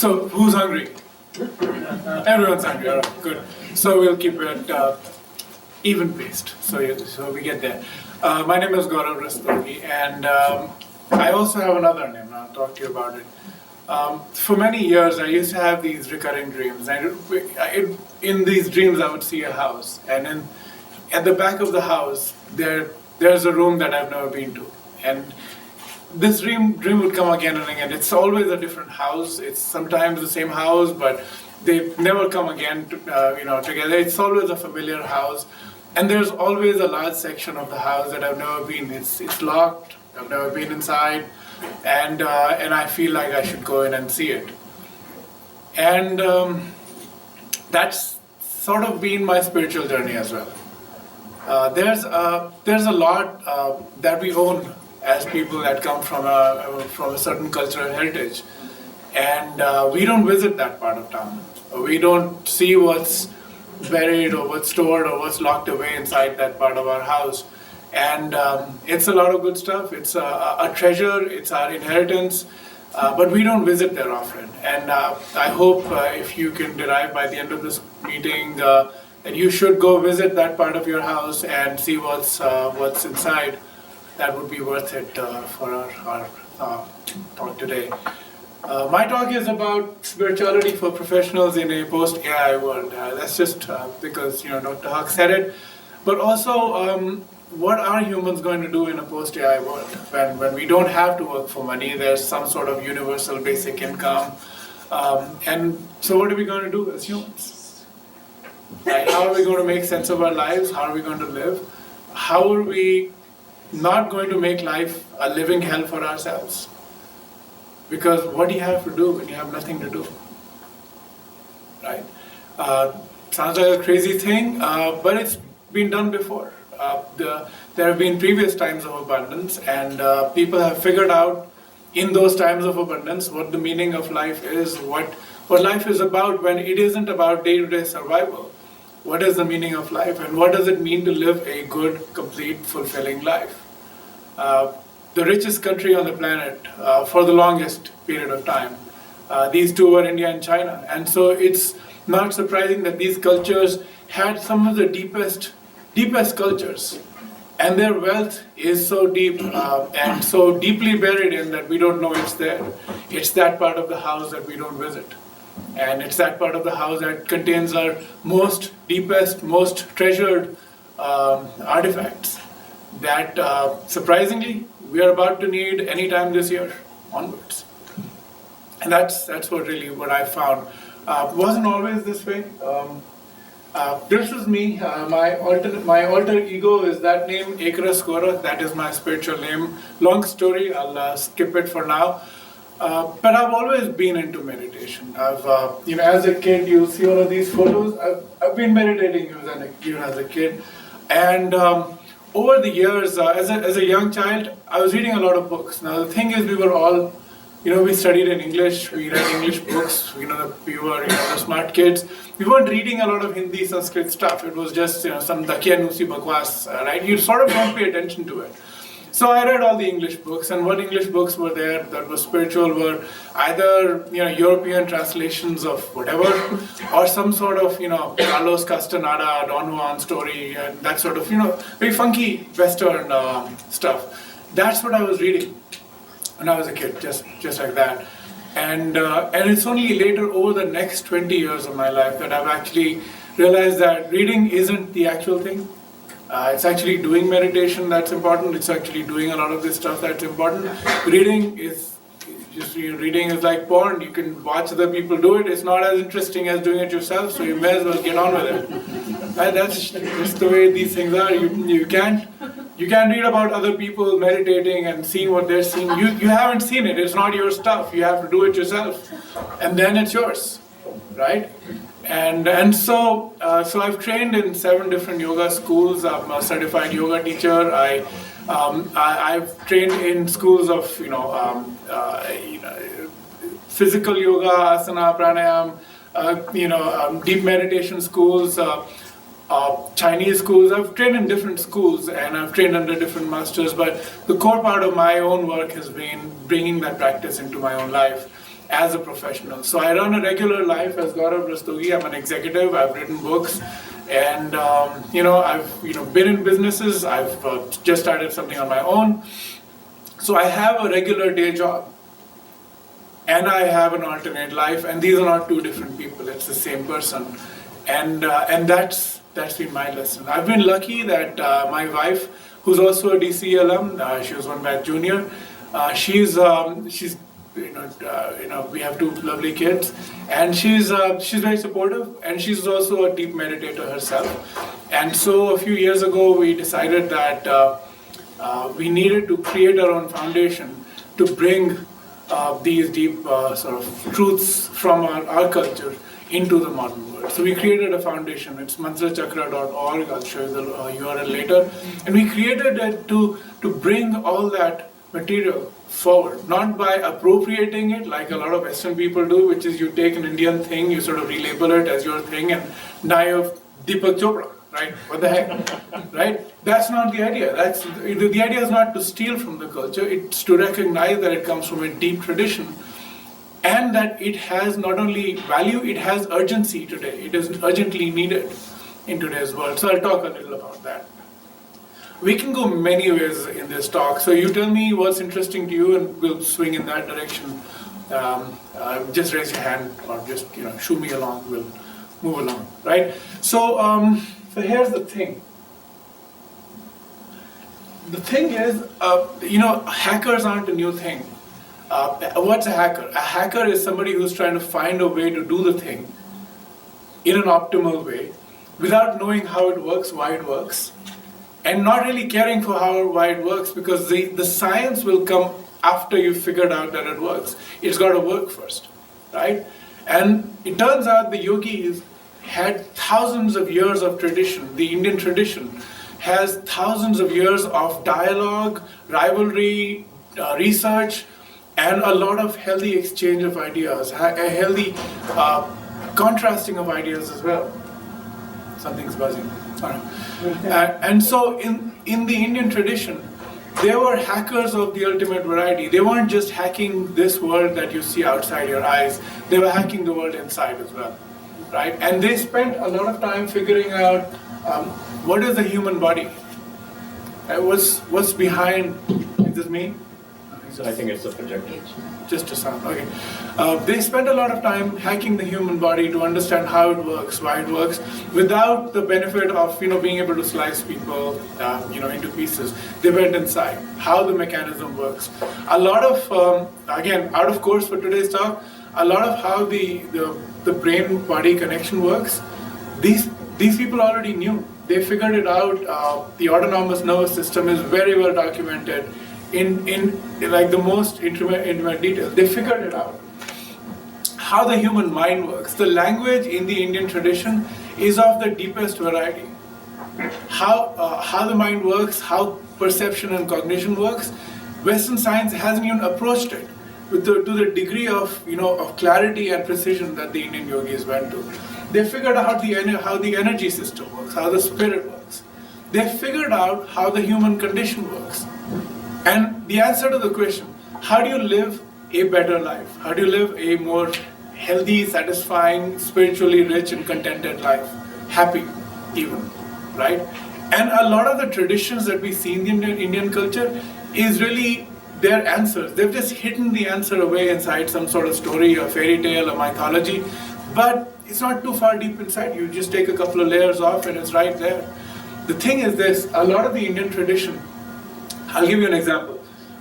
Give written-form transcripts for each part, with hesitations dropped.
So, who's hungry? Everyone's hungry. All right, good. So we'll keep it even paced. So we get there. My name is Gaurav Rastogi, and I also have another name. And I'll talk to you about it. For many years, I used to have these recurring dreams. In these dreams, I would see a house, and at the back of the house, there's a room that I've never been to, and this dream would come again and again. It's always a different house. It's sometimes the same house, but they never come again together. It's always a familiar house, and there's always a large section of the house that I've never been. It's locked. I've never been inside, and I feel like I should go in and see it. And that's sort of been my spiritual journey as well. There's a lot that we own as people that come from a certain cultural heritage, and we don't visit that part of town. We don't see what's buried or what's stored or what's locked away inside that part of our house. And it's a lot of good stuff. It's a treasure. It's our inheritance, but we don't visit there often. And I hope if you can derive by the end of this meeting that you should go visit that part of your house and see what's inside. That would be worth it for our talk today. My talk is about spirituality for professionals in a post-AI world. That's just because Dr. Huck said it. But also, what are humans going to do in a post-AI world when we don't have to work for money? There's some sort of universal basic income. And so what are we going to do as humans? Right? How are we going to make sense of our lives? How are we going to live? How are we not going to make life a living hell for ourselves? Because what do you have to do when you have nothing to do? Right? Sounds like a crazy thing, but it's been done before. There have been previous times of abundance, and people have figured out in those times of abundance what the meaning of life is, what life is about when it isn't about day-to-day survival. What is the meaning of life, and what does it mean to live a good, complete, fulfilling life? The richest country on the planet for the longest period of time. These two were India and China. And so it's not surprising that these cultures had some of the deepest cultures. And their wealth is so deep and so deeply buried in that we don't know it's there. It's that part of the house that we don't visit. And it's that part of the house that contains our most deepest, most treasured artifacts that surprisingly we are about to need anytime this year onwards. And that's what I found. Wasn't always this way. This is me. My alter ego is that name, Ekras Kaura. That is my spiritual name. Long story. I'll skip it for now. But I've always been into meditation. As a kid, you see all of these photos. I've been meditating even as a kid, and over the years, as a young child, I was reading a lot of books. Now the thing is, we were all, we studied in English. We read English books. We were the smart kids. We weren't reading a lot of Hindi, Sanskrit stuff. It was just some dakiya nusi bakwas, right? You sort of don't pay attention to it. So I read all the English books, and what English books were there that were spiritual were either European translations of whatever, or some sort of Carlos Castaneda, Don Juan story, and that sort of very funky Western stuff. That's what I was reading when I was a kid, just like that. And it's only later, over the next 20 years of my life, that I've actually realized that reading isn't the actual thing. It's actually doing meditation that's important. It's actually doing a lot of this stuff that's important. Reading is like porn. You can watch other people do it. It's not as interesting as doing it yourself, so you may as well get on with it. Right? That's just the way these things are. You can't read about other people meditating and seeing what they're seeing. You haven't seen it. It's not your stuff. You have to do it yourself, and then it's yours, right? And so I've trained in 7 different yoga schools. I'm a certified yoga teacher. I've trained in schools of physical yoga, asana, pranayam, deep meditation schools, Chinese schools. I've trained in different schools and I've trained under different masters. But the core part of my own work has been bringing that practice into my own life. as a professional. So I run a regular life as Gaurav Rastogi. I'm an executive. I've written books, and I've been in businesses. I've just started something on my own. So I have a regular day job, and I have an alternate life, and these are not two different people. It's the same person, and that's been my lesson. I've been lucky that my wife, who's also a DC alum, she was one batch junior. She's we have two lovely kids, and she's very supportive, and she's also a deep meditator herself. And so a few years ago, we decided that we needed to create our own foundation to bring these deep sort of truths from our culture into the modern world. So we created a foundation. It's mantrachakra.org. I'll show you the URL later. And we created it to bring all that material forward, not by appropriating it like a lot of Western people do, which is you take an Indian thing, you sort of relabel it as your thing, and now you have Deepak Chopra, right? What the heck, right? That's not the idea. The idea is not to steal from the culture. It's to recognize that it comes from a deep tradition, and that it has not only value, it has urgency today. It is urgently needed in today's world. So I'll talk a little about that. We can go many ways in this talk. So you tell me what's interesting to you, and we'll swing in that direction. Just raise your hand, or just shoo me along. We'll move along, right? So here's the thing. The thing is, hackers aren't a new thing. What's a hacker? A hacker is somebody who's trying to find a way to do the thing in an optimal way, without knowing how it works, why it works, and not really caring for why it works, because the science will come after you've figured out that it works. It's got to work first, right? And it turns out the yogis had thousands of years of tradition. The Indian tradition has thousands of years of dialogue, rivalry, research, and a lot of healthy exchange of ideas, a healthy contrasting of ideas as well. Something's buzzing. Sorry. And so in the Indian tradition, they were hackers of the ultimate variety. They weren't just hacking this world that you see outside your eyes. They were hacking the world inside as well, right? And they spent a lot of time figuring out what is the human body. What's behind? Is this me? I think it's the projector. Just a sound, okay. They spent a lot of time hacking the human body to understand how it works, why it works, without the benefit of being able to slice people into pieces. They went inside, how the mechanism works. A lot of, again, out of course for today's talk, a lot of how the brain-body connection works, these people already knew. They figured it out. The autonomous nervous system is very well documented in like the most intimate detail. They figured it out. How the human mind works. The language in the Indian tradition is of the deepest variety. How the mind works, how perception and cognition works, Western science hasn't even approached it to the degree of clarity and precision that the Indian yogis went to. They figured out how the energy system works, how the spirit works. They figured out how the human condition works. And the answer to the question, how do you live a better life? How do you live a more healthy, satisfying, spiritually rich and contented life? Happy, even, right? And a lot of the traditions that we see in the Indian culture is really their answers. They've just hidden the answer away inside some sort of story, a fairy tale, a mythology, but it's not too far deep inside. You just take a couple of layers off and it's right there. The thing is this, a lot of the Indian tradition, I'll give you an example.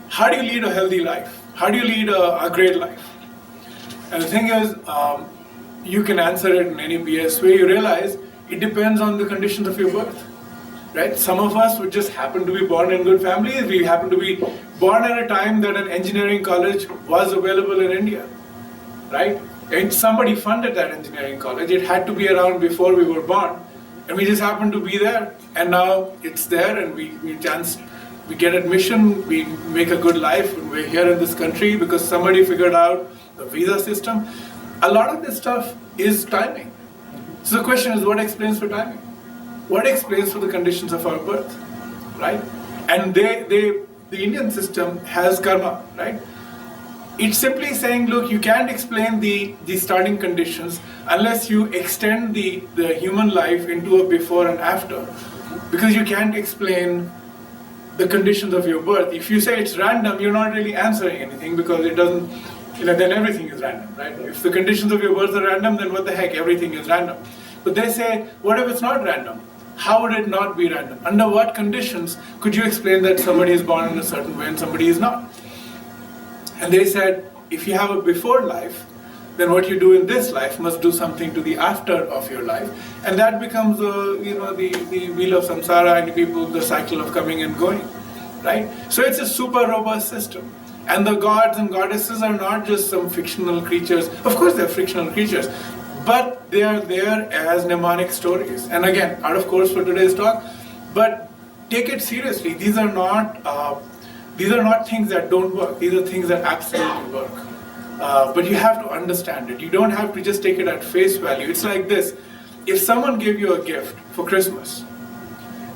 How do you lead a healthy life? How do you lead a great life? And the thing is, you can answer it in any BS way. You realize it depends on the conditions of your birth, right? Some of us would just happen to be born in good families. We happen to be born at a time that an engineering college was available in India, right? And somebody funded that engineering college. It had to be around before we were born. And we just happened to be there. And now it's there, and we get admission, we make a good life, and we're here in this country because somebody figured out the visa system. A lot of this stuff is timing. So the question is, what explains for timing? What explains for the conditions of our birth, right? And the Indian system has karma, right? It's simply saying, look, you can't explain the starting conditions unless you extend the human life into a before and after. Because you can't explain the conditions of your birth. If you say it's random, you're not really answering anything because it doesn't, then everything is random, right? If the conditions of your birth are random, then what the heck, everything is random. But they say, what if it's not random? How would it not be random? Under what conditions could you explain that somebody is born in a certain way and somebody is not? And they said, if you have a before life, then what you do in this life must do something to the after of your life. And that becomes the wheel of samsara, and people, the cycle of coming and going, right? So it's a super robust system. And the gods and goddesses are not just some fictional creatures. Of course they're fictional creatures, but they are there as mnemonic stories. And again, out of course for today's talk, but take it seriously. These are not things that don't work. These are things that absolutely work. But you have to understand it. You don't have to just take it at face value. It's like this. If someone gave you a gift for Christmas,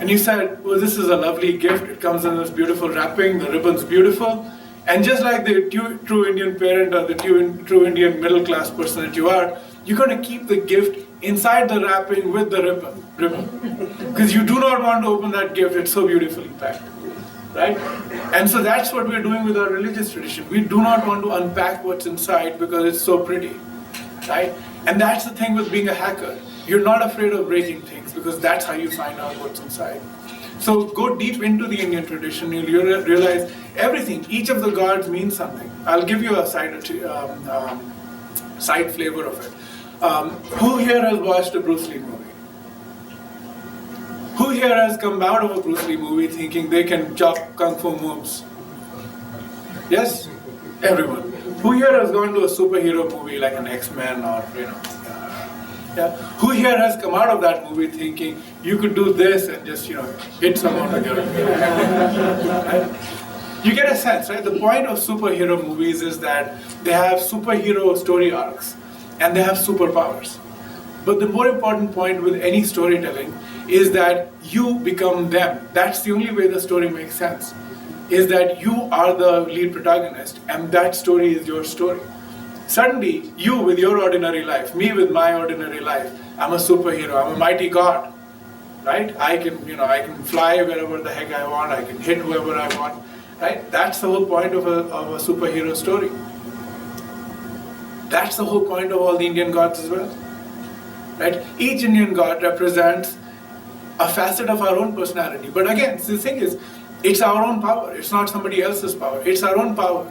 and you said, well, this is a lovely gift, it comes in this beautiful wrapping, the ribbon's beautiful, and just like the true Indian parent or the true Indian middle class person that you are, you're going to keep the gift inside the wrapping with the ribbon. Because you do not want to open that gift, it's so beautifully packed. Right? And so that's what we're doing with our religious tradition. We do not want to unpack what's inside because it's so pretty. Right? And that's the thing with being a hacker. You're not afraid of breaking things because that's how you find out what's inside. So go deep into the Indian tradition, you'll realize everything, each of the gods means something. I'll give you a side flavor of it. Who here has watched a Bruce Lee movie? Who here has come out of a Bruce Lee movie thinking they can chop kung fu moves? Yes? Everyone. Who here has gone to a superhero movie like an X-Men or, yeah? Who here has come out of that movie thinking you could do this and just, hit someone with your right? You get a sense, right? The point of superhero movies is that they have superhero story arcs and they have superpowers. But the more important point with any storytelling is that you become them. That's the only way the story makes sense. Is that you are the lead protagonist and that story is your story. Suddenly, you with your ordinary life, me with my ordinary life, I'm a superhero, I'm a mighty god. Right? I can fly wherever the heck I want, I can hit whoever I want. Right? That's the whole point of a superhero story. That's the whole point of all the Indian gods as well. Right? Each Indian god represents a facet of our own personality. But again, the thing is, it's our own power. It's not somebody else's power. It's our own power.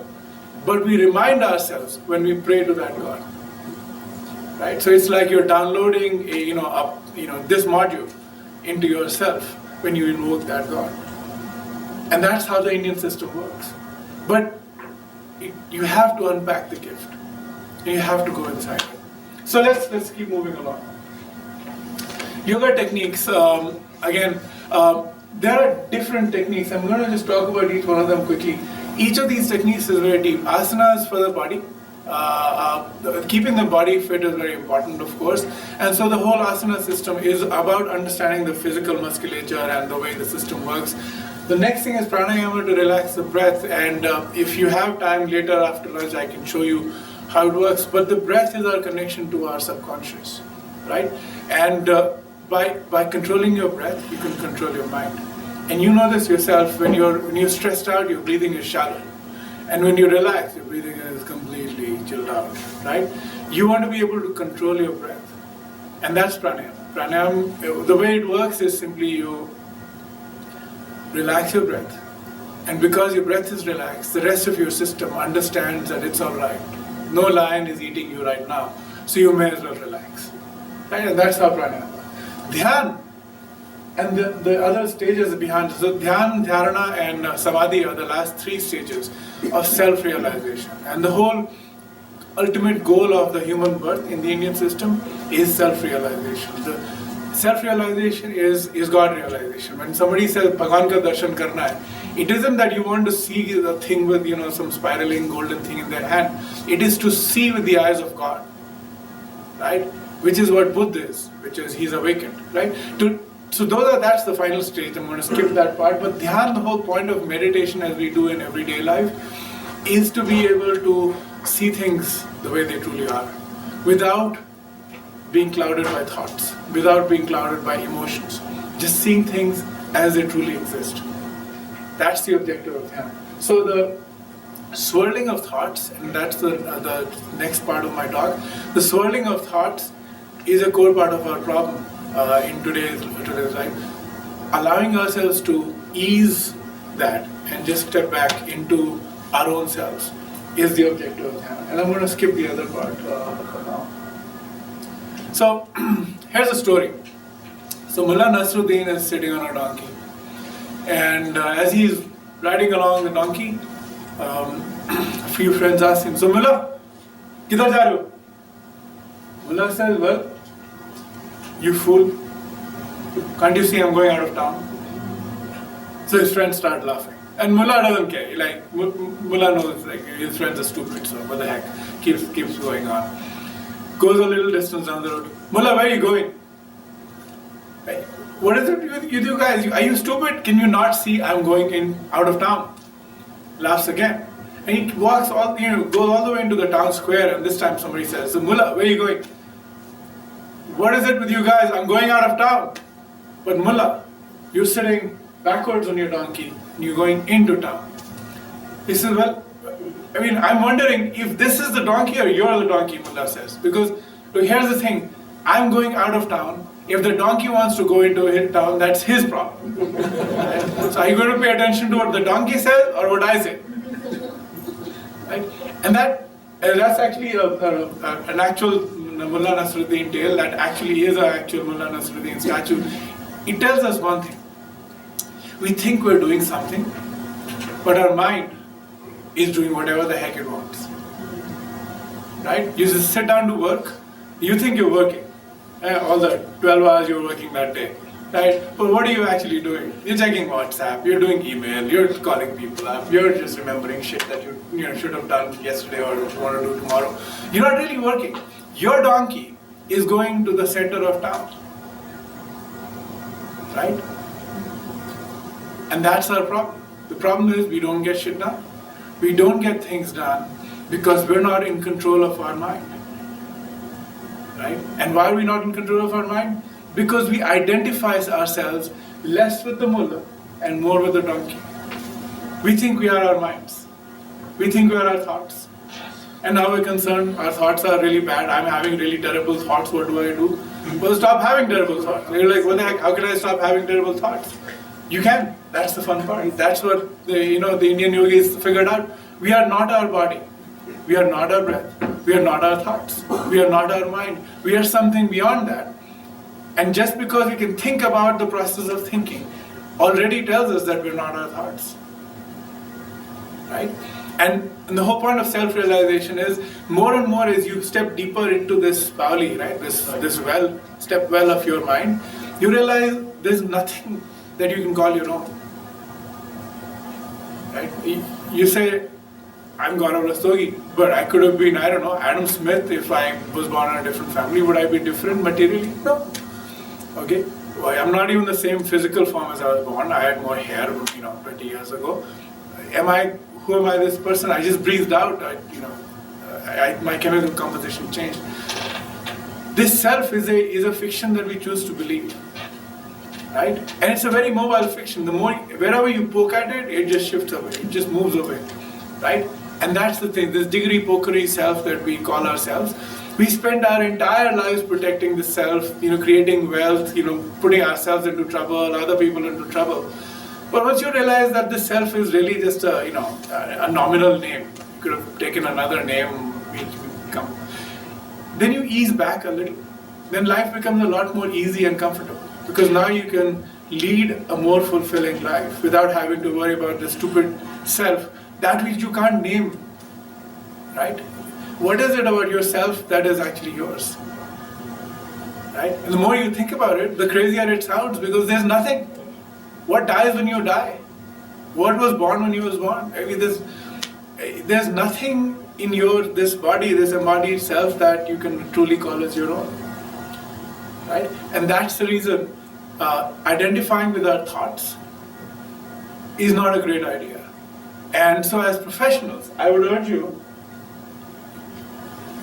But we remind ourselves when we pray to that God. Right? So it's like you're downloading this module into yourself when you invoke that God. And that's how the Indian system works. But you have to unpack the gift. You have to go inside it. So let's keep moving along. Yoga techniques, there are different techniques. I'm going to just talk about each one of them quickly. Each of these techniques is very deep. Asanas for the body. Keeping the body fit is very important, of course. And so the whole asana system is about understanding the physical musculature and the way the system works. The next thing is pranayama to relax the breath. And if you have time later after lunch, I can show you how it works. But the breath is our connection to our subconscious, right? And by controlling your breath, you can control your mind. And you know this yourself, when you're stressed out, your breathing is shallow. And when you relax, your breathing is completely chilled out, right? You want to be able to control your breath. And that's pranayama. Pranayama, the way it works is simply you relax your breath. And because your breath is relaxed, the rest of your system understands that it's all right. No lion is eating you right now, so you may as well relax. Right? And that's how pranayama. Dhyan and the other stages behind. So dhyan, dharana and samadhi are the last three stages of self-realization. And the whole ultimate goal of the human birth in the Indian system is self-realization. The self-realization is God realization. When somebody says Bhagwan ka darshan karna hai, it isn't that you want to see the thing with some spiraling golden thing in their hand. It is to see with the eyes of God, right? Which is what Buddha is, which is he's awakened, right? So that's the final stage. I'm going to skip that part. But dhyan, the whole point of meditation as we do in everyday life, is to be able to see things the way they truly are, without being clouded by thoughts, without being clouded by emotions, just seeing things as they truly exist. That's the objective of Dhyana. So the swirling of thoughts, and that's the next part of my talk, the swirling of thoughts is a core part of our problem in today's life. Allowing ourselves to ease that and just step back into our own selves is the objective of Dhyana. And I'm going to skip the other part for now. So here's a story. So Mullah Nasruddin is sitting on a donkey, and as he's riding along the donkey, a few friends ask him, "So Mullah, kidhar ja rahe ho?" Mullah says, "Well, you fool, can't you see I'm going out of town?" So his friends start laughing. And Mullah doesn't care. Like, Mullah knows like his friends are stupid, so what the heck, keeps going on. Goes a little distance down the road. "Mullah, where are you going?" Like, "What is it with you guys? Are you stupid? Can you not see I'm going out of town?" Laughs again. And he walks goes all the way into the town square, and this time somebody says, "So Mullah, where are you going?" "What is it with you guys? I'm going out of town." "But Mullah, you're sitting backwards on your donkey and you're going into town." He says, "Well, I'm wondering if this is the donkey or you're the donkey," Mullah says. Because here's the thing, I'm going out of town. If the donkey wants to go into his town, that's his problem. So are you going to pay attention to what the donkey says or what I say? Right? And that's actually an actual Mullah Nasruddin tale. That actually is an actual Mullah Nasruddin statue. It tells us one thing. We think we're doing something, but our mind is doing whatever the heck it wants. Right? You just sit down to work, you think you're working. All the 12 hours you're working that day. Right? But what are you actually doing? You're checking WhatsApp, you're doing email, you're calling people up, you're just remembering shit that you should have done yesterday or what you want to do tomorrow. You're not really working. Your donkey is going to the center of town. Right? And that's our problem. The problem is we don't get shit done. We don't get things done because we're not in control of our mind. Right? And why are we not in control of our mind? Because we identify ourselves less with the mullah and more with the donkey. We think we are our minds. We think we are our thoughts. And now we're concerned, our thoughts are really bad, I'm having really terrible thoughts, what do I do? Well, stop having terrible thoughts. You're like, what the heck, how can I stop having terrible thoughts? You can. That's the fun part. That's what the Indian yogis figured out. We are not our body. We are not our breath. We are not our thoughts. We are not our mind. We are something beyond that. And just because we can think about the process of thinking already tells us that we're not our thoughts. Right? And the whole point of self-realization is more and more as you step deeper into this Pauli, right? This well of your mind, you realize there's nothing that you can call your own. Right? You say, I'm Gaurav Rastogi, but I could have been, Adam Smith if I was born in a different family. Would I be different materially? No. Okay? Well, I'm not even the same physical form as I was born. I had more hair, 20 years ago. Who am I this person? I just breathed out. My chemical composition changed. This self is a fiction that we choose to believe. Right? And it's a very mobile fiction. Wherever you poke at it, it just shifts away. It just moves away. Right? And that's the thing, this degree pokery self that we call ourselves. We spend our entire lives protecting the self, creating wealth, putting ourselves into trouble, other people into trouble. But once you realize that the self is really just a nominal name, you could have taken another name, then you ease back a little. Then life becomes a lot more easy and comfortable. Because now you can lead a more fulfilling life without having to worry about the stupid self, that which you can't name. Right? What is it about yourself that is actually yours? Right? And the more you think about it, the crazier it sounds because there's nothing. What dies when you die? What was born when you was born? There's nothing in this body, this embodied self that you can truly call as your own. Right? And that's the reason identifying with our thoughts is not a great idea. And so as professionals, I would urge you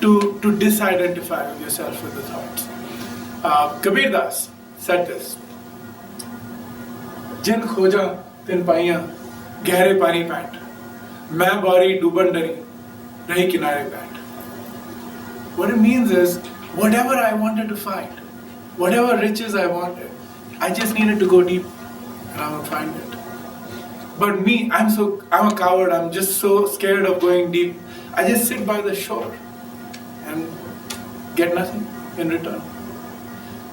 to disidentify with yourself with the thoughts. Kabir Das said this, जिन खोजा तिन पाइयां गहरे पानी pant मैं बारी डूबन डरी रही किनारे pant. What it means is, whatever I wanted to find, whatever riches I wanted, I just needed to go deep and I would find it. But me, I'm a coward, I'm just so scared of going deep. I just sit by the shore and get nothing in return.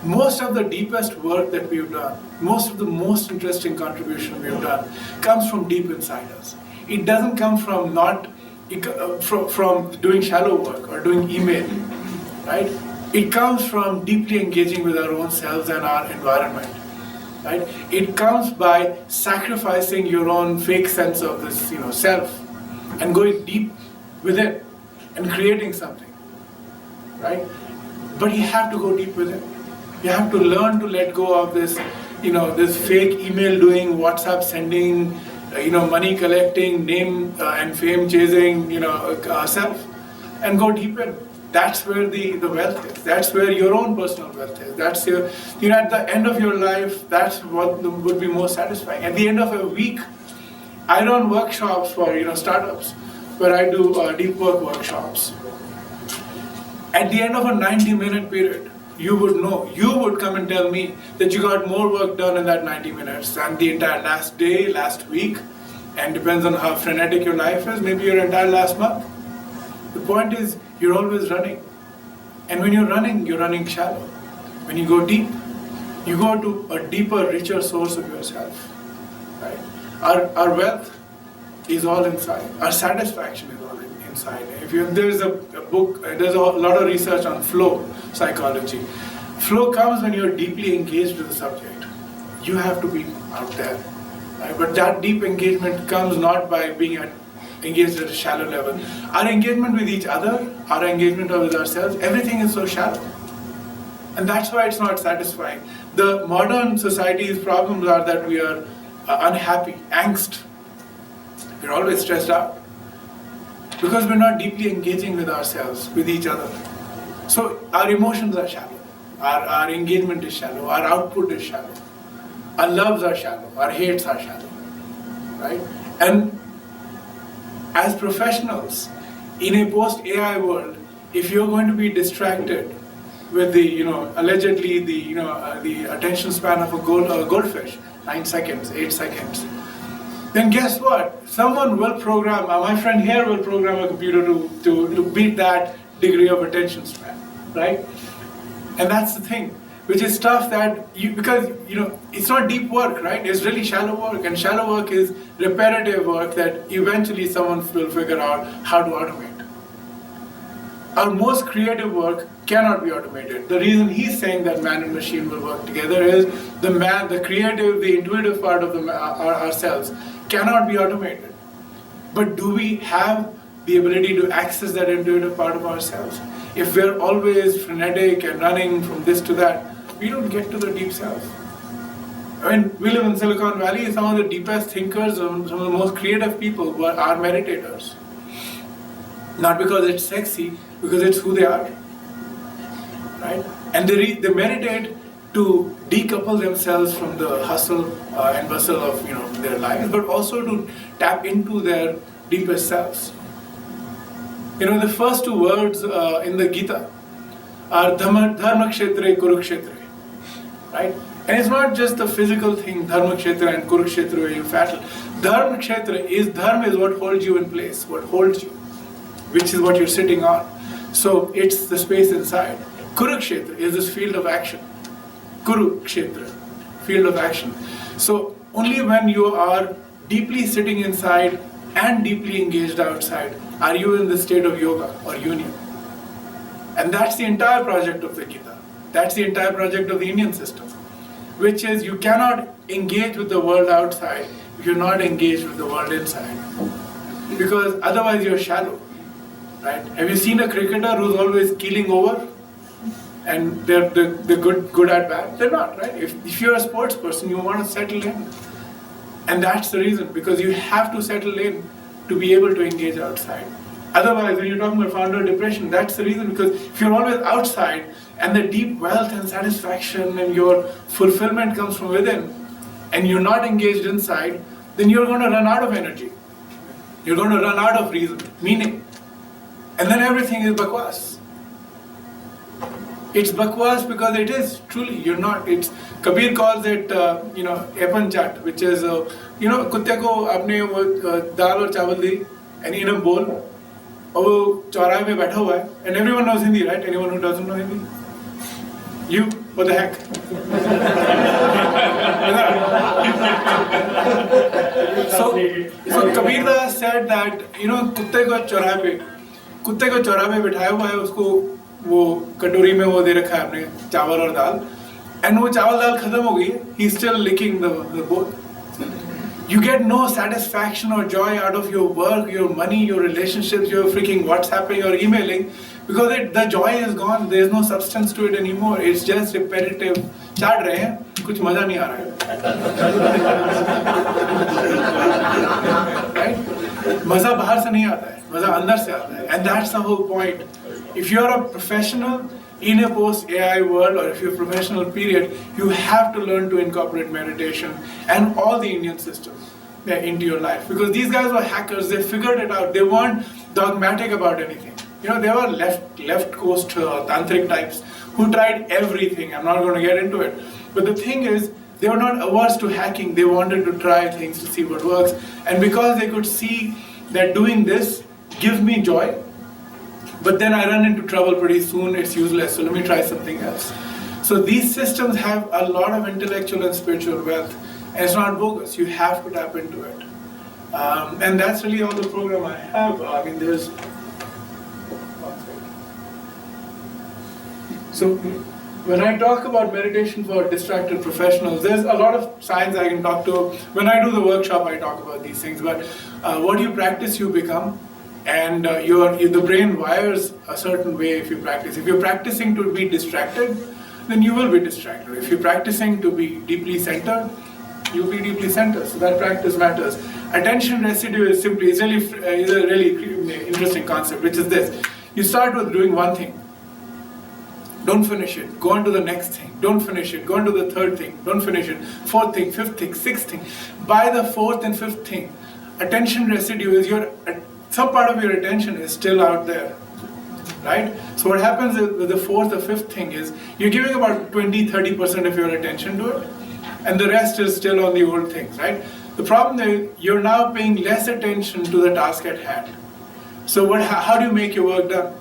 Most of the deepest work that we've done, most of the most interesting contribution we've done comes from deep inside us. It doesn't come from from doing shallow work or doing email, right? It comes from deeply engaging with our own selves and our environment, right? It comes by sacrificing your own fake sense of this, self, and going deep within and creating something, right? But you have to go deep within. You have to learn to let go of this, this fake email doing, WhatsApp sending, money collecting, name and fame chasing, self, and go deeper. That's where the wealth is. That's where your own personal wealth is. That's your, at the end of your life, that's what would be most satisfying. At the end of a week, I run workshops for, startups, where I do deep work workshops. At the end of a 90-minute period, you would come and tell me that you got more work done in that 90 minutes than the entire last day, last week, and depends on how frenetic your life is, maybe your entire last month. The point is, you're always running. And when you're running shallow. When you go deep, you go to a deeper, richer source of yourself. Right? Our wealth is all inside. Our satisfaction is all inside. There's a book, there's a lot of research on flow psychology. Flow comes when you're deeply engaged with the subject. You have to be out there. Right? But that deep engagement comes not by being engaged at a shallow level. Our engagement with each other, our engagement with ourselves, everything is so shallow. And that's why it's not satisfying. The modern society's problems are that we are unhappy, angst. We're always stressed out. Because we're not deeply engaging with ourselves, with each other. So our emotions are shallow. Our engagement is shallow. Our output is shallow. Our loves are shallow. Our hates are shallow. Right? And as professionals, in a post-AI world, if you're going to be distracted with the, allegedly the attention span of a goldfish, 9 seconds, 8 seconds, then guess what? Someone will program, my friend here will program a computer to beat that degree of attention span, right? And that's the thing, which is stuff that because it's not deep work, right? It's really shallow work, and shallow work is repetitive work that eventually someone will figure out how to automate. Our most creative work cannot be automated. The reason he's saying that man and machine will work together is the creative, the intuitive part of ourselves cannot be automated. But do we have the ability to access that intuitive part of ourselves? If we're always frenetic and running from this to that, we don't get to the deep self. I mean, we live in Silicon Valley. Some of the deepest thinkers, some of the most creative people are meditators. Not because it's sexy, because it's who they are. Right? And they meditate to decouple themselves from the hustle and bustle of their lives, but also to tap into their deepest selves. The first two words in the Gita are dharma kshetre kurukshetre, right? And it's not just the physical thing, dharma kshetra and kurukshetra where you battle. Dharma kshetra is what holds you in place, what holds you, which is what you're sitting on. So it's the space inside. Kurukshetra is this field of action. Kurukshetra, field of action. So only when you are deeply sitting inside and deeply engaged outside are you in the state of yoga or union. And that's the entire project of the Gita. That's the entire project of the Indian system, which is you cannot engage with the world outside if you're not engaged with the world inside. Because otherwise you're shallow. Right? Have you seen a cricketer who's always keeling over? And they're good at bat? They're not, right? If you're a sports person, you want to settle in. And that's the reason, because you have to settle in to be able to engage outside. Otherwise, when you're talking about founder depression, that's the reason, because if you're always outside and the deep wealth and satisfaction and your fulfillment comes from within and you're not engaged inside, then you're going to run out of energy. You're going to run out of reason, meaning. And then everything is bakwas. It's bakwas because it is truly, you're not. It's Kabir calls it, epan chat, which is, कुत्ते को आपने वो दाल और चावल दी and in a bowl, और वो चौराहे में बैठा हुआ है, and everyone knows Hindi, right? Anyone who doesn't know Hindi? You, what the heck? so Kabir Das said that, कुत्ते को चौराहे पे बिठाया हुआ है, उसको वो कटोरी में वो दे रखा है आपने चावल और दाल, and वो चावल दाल खत्म हो गई है, he's still licking the bowl. You get no satisfaction or joy out of your work, your money, your relationships, your freaking WhatsApping or emailing, because the joy is gone. There's no substance to it anymore. It's just repetitive. चाट रहे हैं, कुछ मजा नहीं आ रहा है. Right? मजा बाहर से नहीं आता है, मजा अंदर से आता है. And that's the whole point. If you're a professional in a post-AI world, or if you're a professional period, you have to learn to incorporate meditation and all the Indian systems into your life. Because these guys were hackers, they figured it out. They weren't dogmatic about anything. They were left coast tantric types who tried everything. I'm not going to get into it. But the thing is, they were not averse to hacking. They wanted to try things to see what works. And because they could see that doing this gives me joy, but then I run into trouble pretty soon, it's useless, so let me try something else. So these systems have a lot of intellectual and spiritual wealth, and it's not bogus, you have to tap into it. And that's really all the program I have. There's... So when I talk about meditation for distracted professionals, there's a lot of science I can talk to. When I do the workshop, I talk about these things, but what you practice, you become. And the brain wires a certain way if you practice. If you're practicing to be distracted, then you will be distracted. If you're practicing to be deeply centered, you'll be deeply centered. So that practice matters. Attention residue is a really interesting concept, which is this. You start with doing one thing. Don't finish it. Go on to the next thing. Don't finish it. Go on to the third thing. Don't finish it. Fourth thing, fifth thing, sixth thing. By the fourth and fifth thing, attention residue is some part of your attention is still out there, right? So what happens with the fourth or fifth thing is you're giving about 20-30% of your attention to it, and the rest is still on the old things, right? The problem is you're now paying less attention to the task at hand. So how do you make your work done?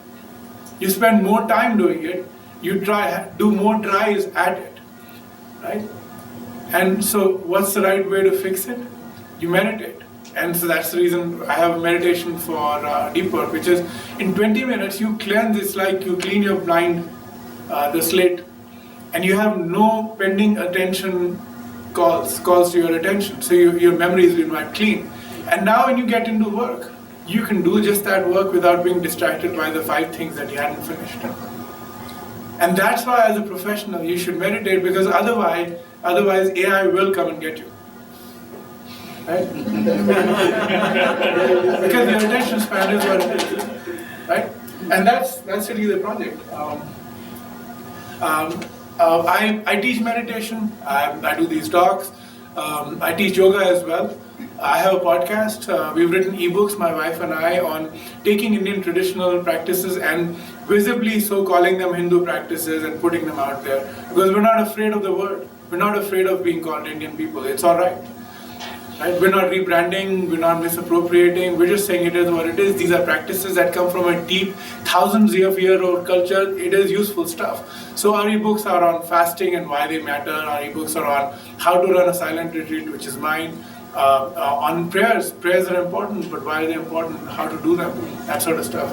You spend more time doing it, you do more tries at it, right? And so what's the right way to fix it? You meditate. And so that's the reason I have a meditation for deep work, which is in 20 minutes you cleanse. It's like you clean your blind, the slate, and you have no pending attention calls to your attention. So your memory is been wiped clean. And now when you get into work, you can do just that work without being distracted by the 5 things that you hadn't finished. And that's why as a professional you should meditate, because otherwise AI will come and get you. Right? Because your attention span is what it is, right? And that's really the project. I teach meditation. I do these talks. I teach yoga as well. I have a podcast. We've written ebooks, my wife and I, on taking Indian traditional practices and visibly so calling them Hindu practices and putting them out there. Because we're not afraid of the word. We're not afraid of being called Indian people. It's all right. Right? We're not rebranding, we're not misappropriating, we're just saying it is what it is. These are practices that come from a deep, thousands of year old culture. It is useful stuff. So our ebooks are on fasting and why they matter. Our ebooks are on how to run a silent retreat, which is mine. On prayers. Prayers are important, but why are they important? How to do them, that sort of stuff.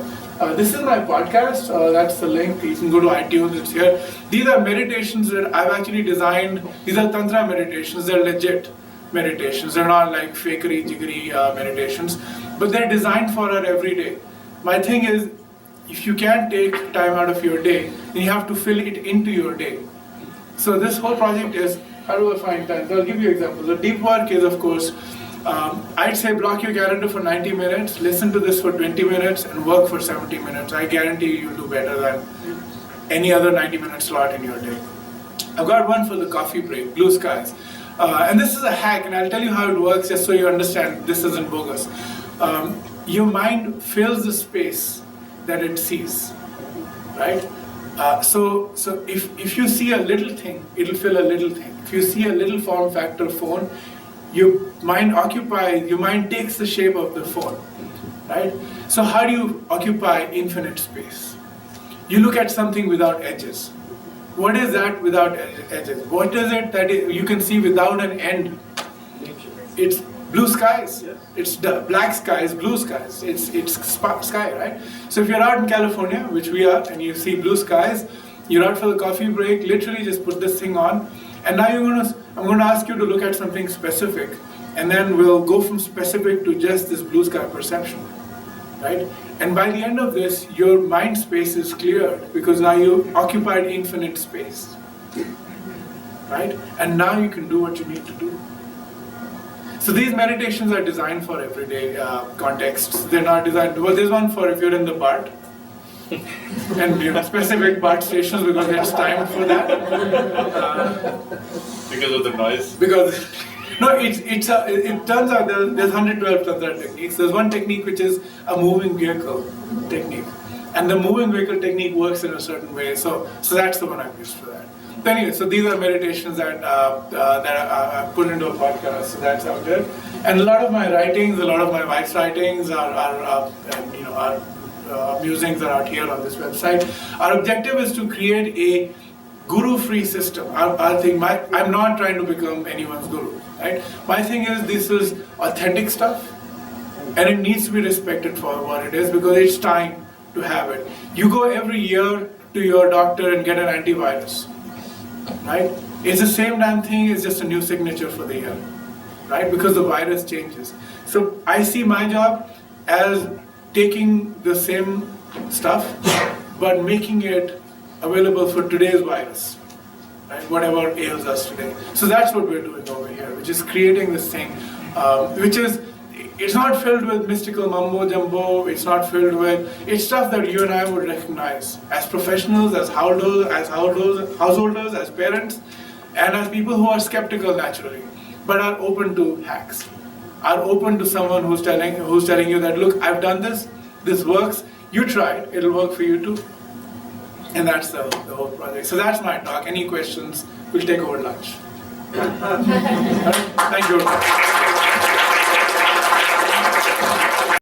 This is my podcast. That's the link. You can go to iTunes, it's here. These are meditations that I've actually designed. These are Tantra meditations. They're legit meditations. They're not like fakery, jiggery meditations, but they're designed for our everyday. My thing is, if you can't take time out of your day, then you have to fill it into your day. So this whole project is, how do I find time? So I'll give you examples. The deep work is, of course, I'd say block your calendar for 90 minutes, listen to this for 20 minutes, and work for 70 minutes. I guarantee you'll do better than any other 90-minute slot in your day. I've got one for the coffee break, Blue Skies. And this is a hack, and I'll tell you how it works just so you understand this isn't bogus. Your mind fills the space that it sees, right? So if you see a little thing, it'll fill a little thing. If you see a little form factor phone, your mind takes the shape of the phone, right? So how do you occupy infinite space? You look at something without edges. What is that without edges? What is it that you can see without an end? It's blue skies. It's black skies, blue skies. It's sky, right? So if you're out in California, which we are, and you see blue skies, you're out for the coffee break, literally just put this thing on, and now I'm going to ask you to look at something specific, and then we'll go from specific to just this blue sky perception, right? And by the end of this, your mind space is cleared because now you occupied infinite space, right? And now you can do what you need to do. So these meditations are designed for everyday contexts. They're not designed, well, there's one for if you're in the BART, and specific BART stations because it's timed for that. Because of the noise? Because, no, it turns out there's 112 other techniques. There's one technique which is a moving vehicle technique. And the moving vehicle technique works in a certain way, so that's the one I've used for that. But anyway, so these are meditations that I put into a podcast, so that's out there. And a lot of my writings, a lot of my wife's writings are musings are out here on this website. Our objective is to create a guru-free system. I'm not trying to become anyone's guru, right? My thing is this is authentic stuff, and it needs to be respected for what it is because it's time to have it. You go every year to your doctor and get an antivirus, right? It's the same damn thing, it's just a new signature for the year, right? Because the virus changes. So I see my job as taking the same stuff, but making it available for today's virus, right? Whatever ails us today. So that's what we're doing over here, which is creating this thing, it's not filled with mystical mumbo jumbo, it's not filled with, it's stuff that you and I would recognize as professionals, as householders, as parents, and as people who are skeptical naturally, but are open to hacks, are open to someone who's telling you that, look, I've done this works, you try it, it'll work for you too. And that's the whole project. So that's my talk. Any questions? We'll take over lunch. Thank you.